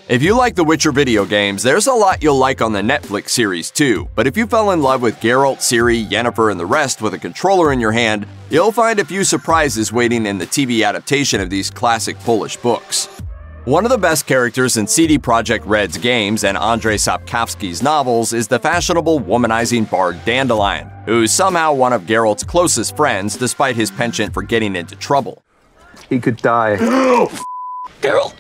If you like The Witcher video games, there's a lot you'll like on the Netflix series too, but if you fell in love with Geralt, Ciri, Yennefer, and the rest with a controller in your hand, you'll find a few surprises waiting in the TV adaptation of these classic Polish books. One of the best characters in CD Projekt Red's games and Andrzej Sapkowski's novels is the fashionable womanizing bard Dandelion, who's somehow one of Geralt's closest friends despite his penchant for getting into trouble. He could die. Geralt!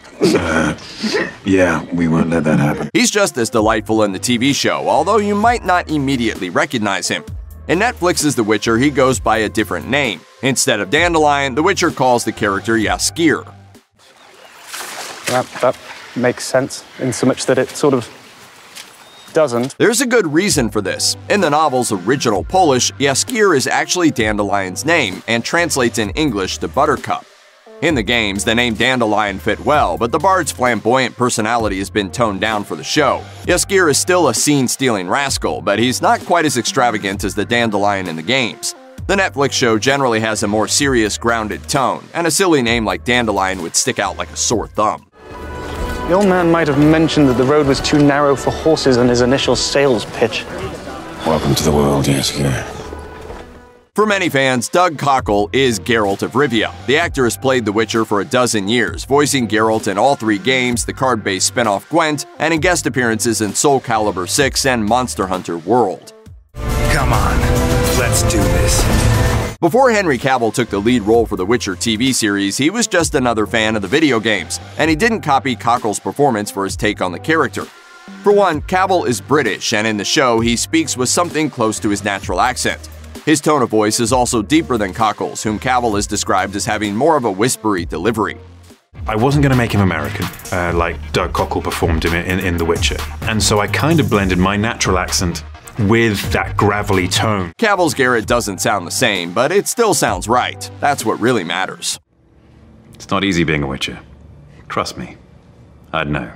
Yeah, we won't let that happen. He's just as delightful in the TV show, although you might not immediately recognize him. In Netflix's The Witcher, he goes by a different name. Instead of Dandelion, The Witcher calls the character Jaskier. That makes sense, in so much that it sort of doesn't. There's a good reason for this. In the novel's original Polish, Jaskier is actually Dandelion's name and translates in English to Buttercup. In the games, the name Dandelion fit well, but the bard's flamboyant personality has been toned down for the show. Jaskier is still a scene-stealing rascal, but he's not quite as extravagant as the Dandelion in the games. The Netflix show generally has a more serious, grounded tone, and a silly name like Dandelion would stick out like a sore thumb. The old man might have mentioned that the road was too narrow for horses in his initial sales pitch. Welcome to the world, Jaskier. For many fans, Doug Cockle is Geralt of Rivia. The actor has played The Witcher for a dozen years, voicing Geralt in all three games, the card-based spin-off Gwent, and in guest appearances in Soul Calibur 6 and Monster Hunter World. Come on, let's do this. Before Henry Cavill took the lead role for The Witcher TV series, he was just another fan of the video games, and he didn't copy Cockle's performance for his take on the character. For one, Cavill is British, and in the show, he speaks with something close to his natural accent. His tone of voice is also deeper than Cockle's, whom Cavill has described as having more of a whispery delivery. I wasn't going to make him American, like Doug Cockle performed him in The Witcher, and so I kind of blended my natural accent with that gravelly tone. Cavill's Geralt doesn't sound the same, but it still sounds right. That's what really matters. It's not easy being a Witcher. Trust me. I'd know.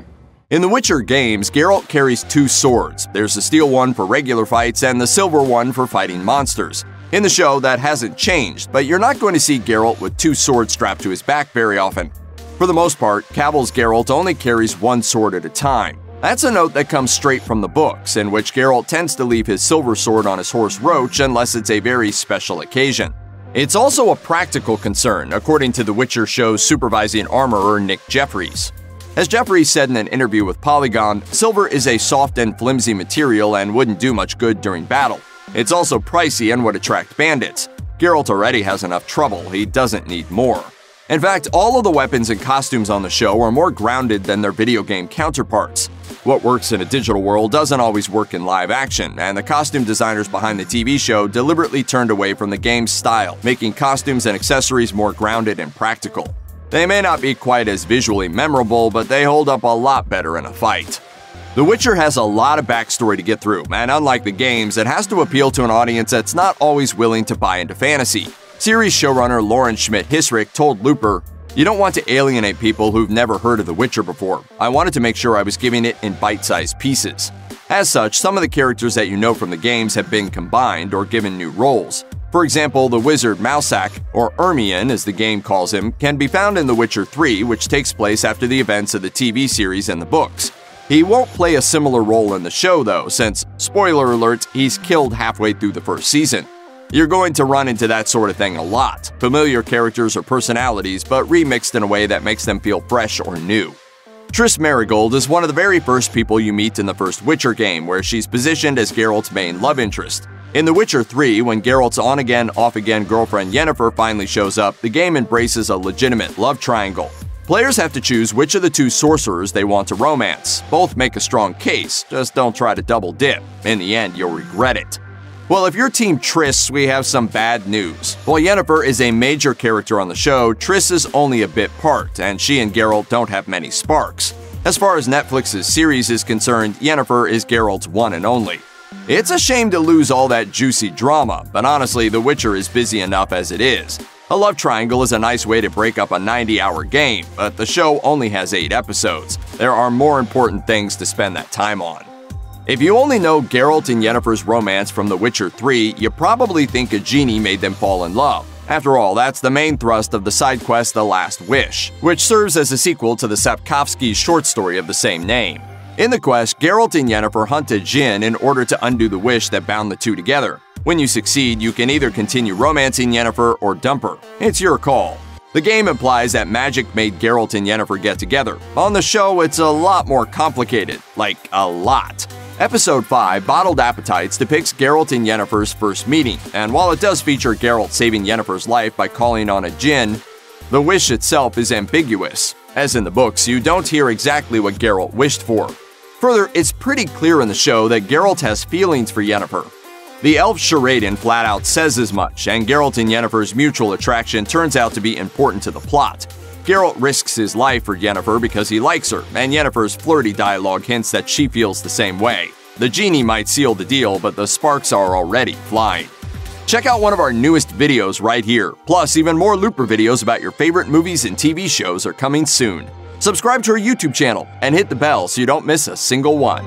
In the Witcher games, Geralt carries two swords. There's the steel one for regular fights and the silver one for fighting monsters. In the show, that hasn't changed, but you're not going to see Geralt with two swords strapped to his back very often. For the most part, Cavill's Geralt only carries one sword at a time. That's a note that comes straight from the books, in which Geralt tends to leave his silver sword on his horse Roach unless it's a very special occasion. It's also a practical concern, according to The Witcher show's supervising armorer Nick Jeffries. As Jeffries said in an interview with Polygon, silver is a soft and flimsy material and wouldn't do much good during battle. It's also pricey and would attract bandits. Geralt already has enough trouble, he doesn't need more. In fact, all of the weapons and costumes on the show are more grounded than their video game counterparts. What works in a digital world doesn't always work in live action, and the costume designers behind the TV show deliberately turned away from the game's style, making costumes and accessories more grounded and practical. They may not be quite as visually memorable, but they hold up a lot better in a fight. The Witcher has a lot of backstory to get through, and unlike the games, it has to appeal to an audience that's not always willing to buy into fantasy. Series showrunner Lauren Schmidt-Hissrich told Looper, "You don't want to alienate people who've never heard of The Witcher before. I wanted to make sure I was giving it in bite-sized pieces." As such, some of the characters that you know from the games have been combined or given new roles. For example, the wizard Mousak, or Ermion as the game calls him, can be found in The Witcher 3, which takes place after the events of the TV series and the books. He won't play a similar role in the show though, since, spoiler alert, he's killed halfway through the first season. You're going to run into that sort of thing a lot. Familiar characters or personalities, but remixed in a way that makes them feel fresh or new. Triss Merigold is one of the very first people you meet in the first Witcher game, where she's positioned as Geralt's main love interest. In The Witcher 3, when Geralt's on-again, off-again girlfriend Yennefer finally shows up, the game embraces a legitimate love triangle. Players have to choose which of the two sorcerers they want to romance. Both make a strong case, just don't try to double dip. In the end, you'll regret it. Well, if you're Team Triss, we have some bad news. While Yennefer is a major character on the show, Triss is only a bit part, and she and Geralt don't have many sparks. As far as Netflix's series is concerned, Yennefer is Geralt's one and only. It's a shame to lose all that juicy drama, but honestly, The Witcher is busy enough as it is. A love triangle is a nice way to break up a 90-hour game, but the show only has 8 episodes. There are more important things to spend that time on. If you only know Geralt and Yennefer's romance from The Witcher 3, you probably think a genie made them fall in love. After all, that's the main thrust of the side quest The Last Wish, which serves as a sequel to the Sapkowski's short story of the same name. In the quest, Geralt and Yennefer hunt a djinn in order to undo the wish that bound the two together. When you succeed, you can either continue romancing Yennefer or dump her. It's your call. The game implies that magic made Geralt and Yennefer get together. On the show, it's a lot more complicated. Like, a lot. Episode 5, Bottled Appetites, depicts Geralt and Yennefer's first meeting, and while it does feature Geralt saving Yennefer's life by calling on a djinn, the wish itself is ambiguous. As in the books, you don't hear exactly what Geralt wished for. Further, it's pretty clear in the show that Geralt has feelings for Yennefer. The elf Sharaden flat out says as much, and Geralt and Yennefer's mutual attraction turns out to be important to the plot. Geralt risks his life for Yennefer because he likes her, and Yennefer's flirty dialogue hints that she feels the same way. The genie might seal the deal, but the sparks are already flying. Check out one of our newest videos right here. Plus, even more Looper videos about your favorite movies and TV shows are coming soon. Subscribe to our YouTube channel and hit the bell so you don't miss a single one.